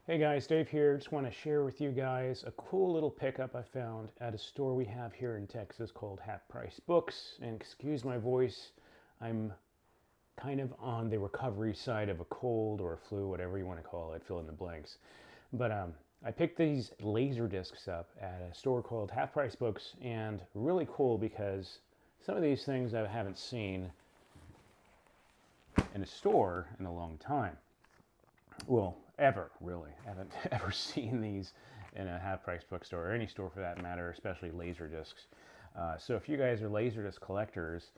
Hey guys, Dave here. Just want to share with you guys a cool little pickup I found at a store we have here in Texas called Half Price Books. And excuse my voice, I'm kind of on the recovery side of a cold or a flu, whatever you want to call it, fill in the blanks. But I picked these Laserdiscs up at a store called Half Price Books, and really cool because some of these things I haven't seen in a store in a long time. Well, ever, really. I haven't ever seen these in a half-price bookstore or any store for that matter, especially Laserdiscs. So if you guys are Laserdisc collectors,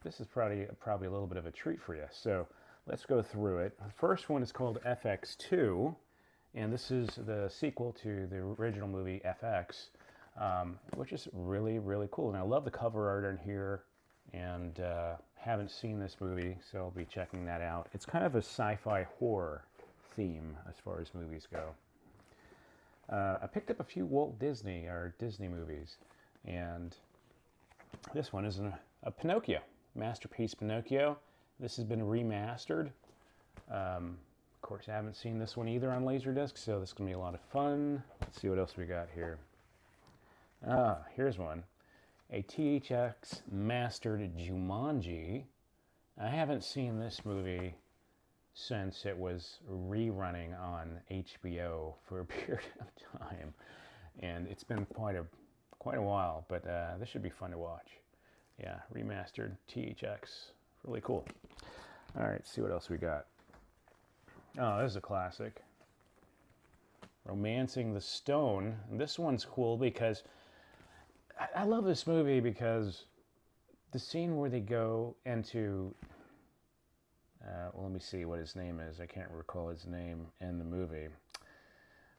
this is probably a little bit of a treat for you. So let's go through it. The first one is called FX2, and this is the sequel to the original movie FX, which is really, really cool. And I love the cover art on here, and haven't seen this movie, so I'll be checking that out. It's kind of a sci-fi horror theme as far as movies go. I picked up a few Walt Disney or Disney movies, and this one is a Pinocchio, Masterpiece Pinocchio. This has been remastered. Of course, I haven't seen this one either on Laserdisc, so this is going to be a lot of fun. Let's see what else we got here. Here's one. A THX mastered Jumanji. I haven't seen this movie since it was rerunning on HBO for a period of time, and it's been quite a while. But this should be fun to watch. Yeah, remastered THX, really cool. All right, let's see what else we got. Oh, this is a classic. Romancing the Stone. And this one's cool because I love this movie because the scene where they go into, well, let me see what his name is. I can't recall his name in the movie.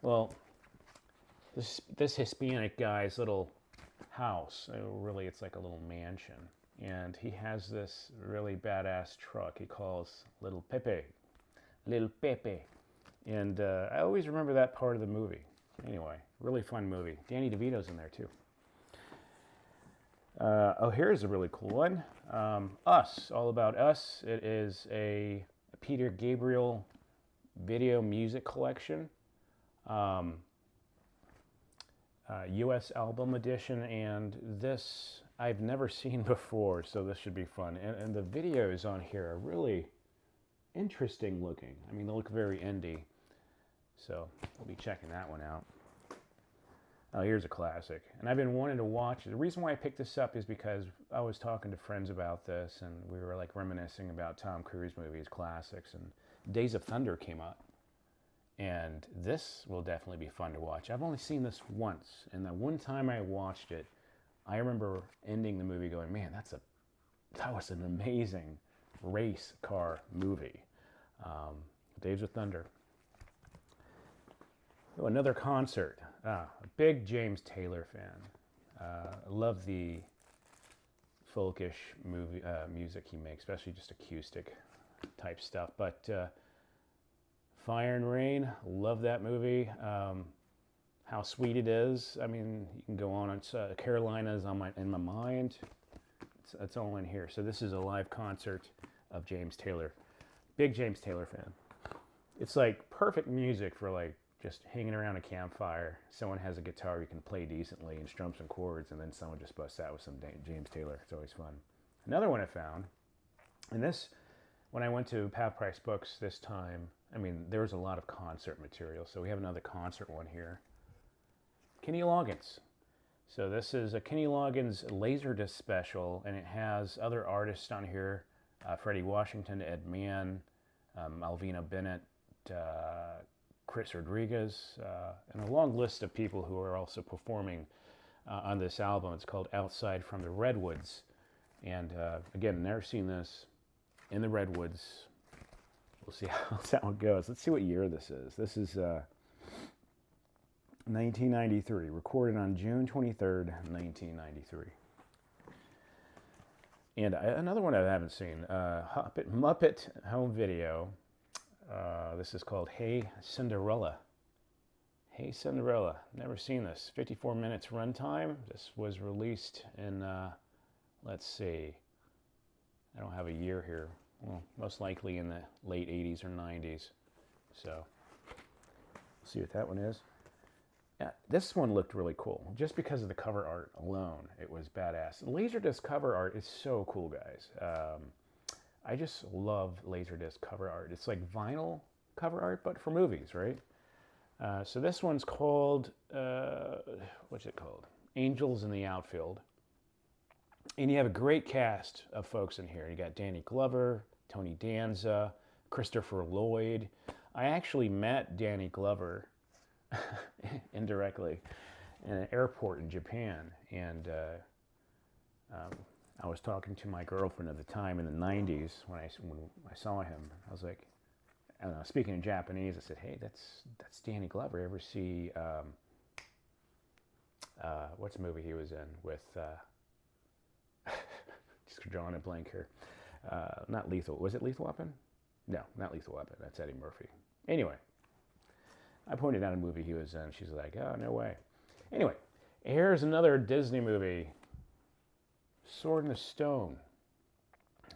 Well, this Hispanic guy's little house, really it's like a little mansion, and he has this really badass truck he calls Little Pepe. Little Pepe. And I always remember that part of the movie. Anyway, really fun movie. Danny DeVito's in there too. Here's a really cool one. Us, All About Us. It is a Peter Gabriel video music collection, U.S. album edition, and this I've never seen before, so this should be fun. And the videos on here are really interesting looking. I mean, they look very indie, so we'll be checking that one out. Oh, here's a classic. And I've been wanting to watch it. The reason why I picked this up is because I was talking to friends about this, and we were like reminiscing about Tom Cruise movies, classics, and Days of Thunder came up. And this will definitely be fun to watch. I've only seen this once, and the one time I watched it, I remember ending the movie going, man, that was an amazing race car movie. Days of Thunder. Oh, another concert. A big James Taylor fan. I love the folkish music he makes, especially just acoustic type stuff. But Fire and Rain, love that movie. How Sweet It Is. I mean, you can go on. It's Carolina's in my mind. It's all in here. So this is a live concert of James Taylor. Big James Taylor fan. It's like perfect music for like just hanging around a campfire. Someone has a guitar you can play decently and strum some chords, and then someone just busts out with some James Taylor. It's always fun. Another one I found, and this, when I went to Half Price Books this time, I mean, there was a lot of concert material, so we have another concert one here. Kenny Loggins. So this is a Kenny Loggins Laserdisc special, and it has other artists on here. Freddie Washington, Ed Mann, Malvina Bennett, Chris Rodriguez, and a long list of people who are also performing on this album. It's called Outside from the Redwoods. And again, never seen this in the Redwoods. We'll see how it goes. Let's see what year this is. This is 1993, recorded on June 23rd, 1993. And another one I haven't seen, Muppet Home Video. This is called Hey Cinderella. Hey Cinderella. Never seen this. 54 minutes runtime. This was released in, let's see, I don't have a year here. Well, most likely in the late 80s or 90s. So See what that one is. Yeah, this one looked really cool. Just because of the cover art alone, it was badass. Laserdisc cover art is so cool, guys. I just love Laserdisc cover art. It's like vinyl cover art, but for movies, right? So this one's called, what's it called? Angels in the Outfield. And you have a great cast of folks in here. You got Danny Glover, Tony Danza, Christopher Lloyd. I actually met Danny Glover indirectly in an airport in Japan, and I was talking to my girlfriend at the time in the 90s when I saw him. I was like, I don't know, speaking in Japanese, I said, "Hey, that's Danny Glover. Ever see what's the movie he was in with?" Just drawing a blank here. Not Lethal. Was it Lethal Weapon? No, not Lethal Weapon. That's Eddie Murphy. Anyway, I pointed out a movie he was in. She's like, "Oh, no way." Anyway, here's another Disney movie, Sword in the Stone.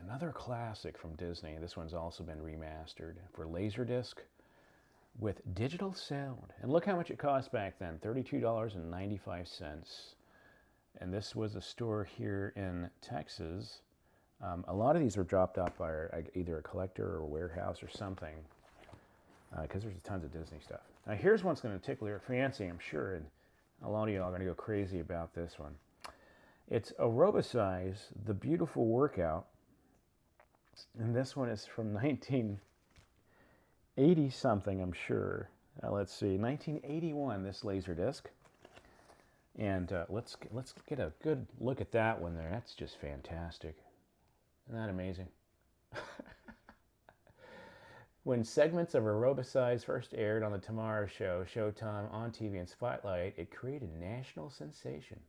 Another classic from Disney. This one's also been remastered for Laserdisc with digital sound. And look how much it cost back then, $32.95. And this was a store here in Texas. A lot of these were dropped off by either a collector or a warehouse or something, because there's tons of Disney stuff. Now here's one's going to tickle your fancy, I'm sure, and a lot of y'all are going to go crazy about this one. It's Aerobicize, The Beautiful Workout, and this one is from 1980 something, I'm sure. Let's see, 1981. This Laserdisc. And let's get a good look at that one there. That's just fantastic. Isn't that amazing? When segments of Aerobicize first aired on The Tomorrow Show, Showtime, On TV, and Spotlight, it created national sensation.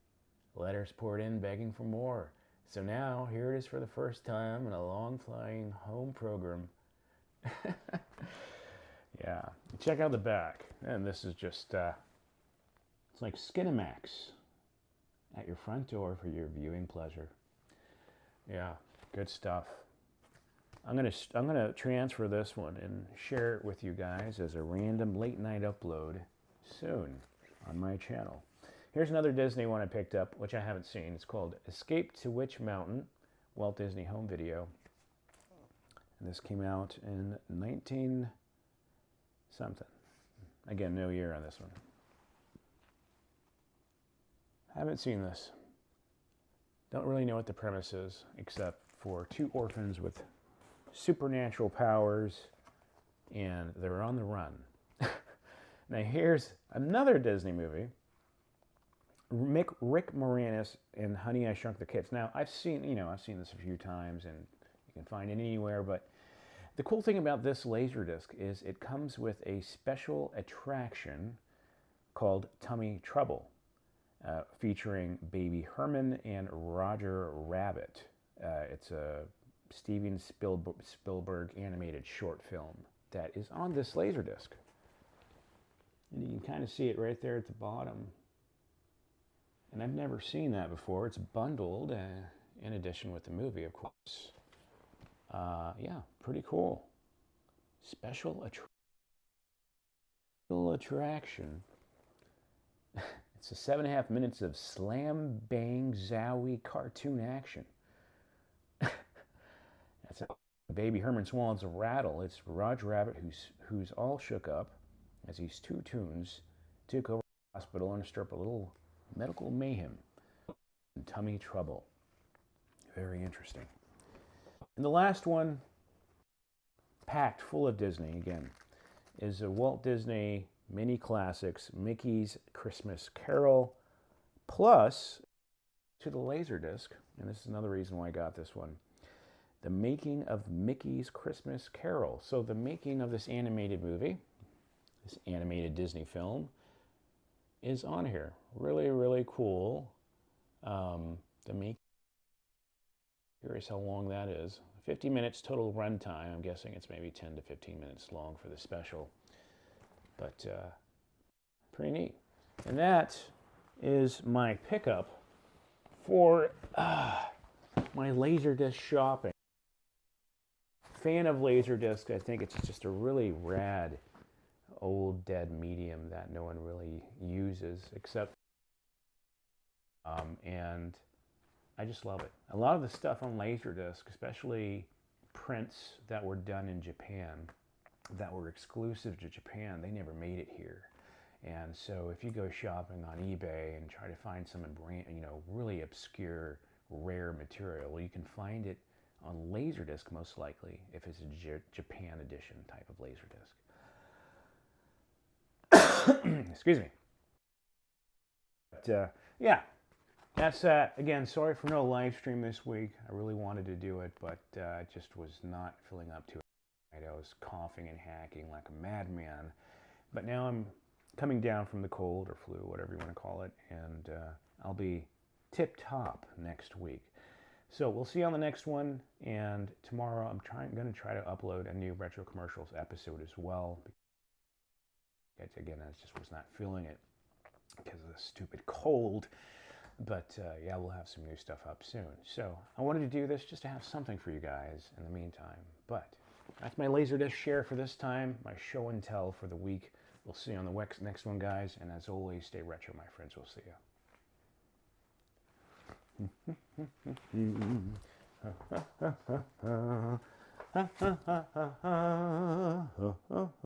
Letters poured in begging for more. So now, here it is for the first time in a long-flying home program. Yeah. Check out the back. And this is just... it's like Skinamax at your front door for your viewing pleasure. Yeah, good stuff. I'm gonna transfer this one and share it with you guys as a random late night upload soon on my channel. Here's another Disney one I picked up, which I haven't seen. It's called Escape to Witch Mountain, Walt Disney Home Video. And this came out in 19 something. Again, no year on this one. Haven't seen this. Don't really know what the premise is, except for two orphans with supernatural powers, and they're on the run. Now here's another Disney movie. Rick Moranis in Honey, I Shrunk the Kids. Now I've seen this a few times, and you can find it anywhere. But the cool thing about this Laserdisc is it comes with a special attraction called Tummy Trouble. Featuring Baby Herman and Roger Rabbit. It's a Steven Spielberg animated short film that is on this Laserdisc. And you can kind of see it right there at the bottom. And I've never seen that before. It's bundled in addition with the movie, of course. Yeah, pretty cool. Special attraction. It's 7.5 minutes of slam, bang, zowie cartoon action. That's it. Baby Herman swallows a rattle. It's Roger Rabbit who's all shook up as these two tunes took over the hospital and stirred up a little medical mayhem and tummy trouble. Very interesting. And the last one, packed full of Disney again, is a Walt Disney mini classics, Mickey's Christmas Carol, plus to the Laserdisc, and this is another reason why I got this one, the making of Mickey's Christmas Carol. So the making of this animated movie, this animated Disney film, is on here. Really, really cool. The making. Curious how long that is. 50 minutes total runtime. I'm guessing it's maybe 10 to 15 minutes long for the special. But pretty neat. And that is my pickup for my Laserdisc shopping. Fan of Laserdisc. I think it's just a really rad old dead medium that no one really uses except, and I just love it. A lot of the stuff on Laserdisc, especially prints that were done in Japan, that were exclusive to Japan, they never made it here. And so if you go shopping on eBay and try to find some really obscure, rare material, well, you can find it on Laserdisc most likely if it's a Japan edition type of Laserdisc. Excuse me. But yeah, that's that. Again, sorry for no live stream this week. I really wanted to do it, but I just was not feeling up to it. I was coughing and hacking like a madman. But now I'm coming down from the cold or flu, whatever you want to call it, and I'll be tip-top next week. So we'll see you on the next one, and tomorrow I'm going to try to upload a new Retro Commercials episode as well. Again, I just was not feeling it because of the stupid cold. But yeah, we'll have some new stuff up soon. So I wanted to do this just to have something for you guys in the meantime. But that's my Laserdisc share for this time, my show and tell for the week. We'll see you on the next one, guys. And as always, stay retro, my friends. We'll see you.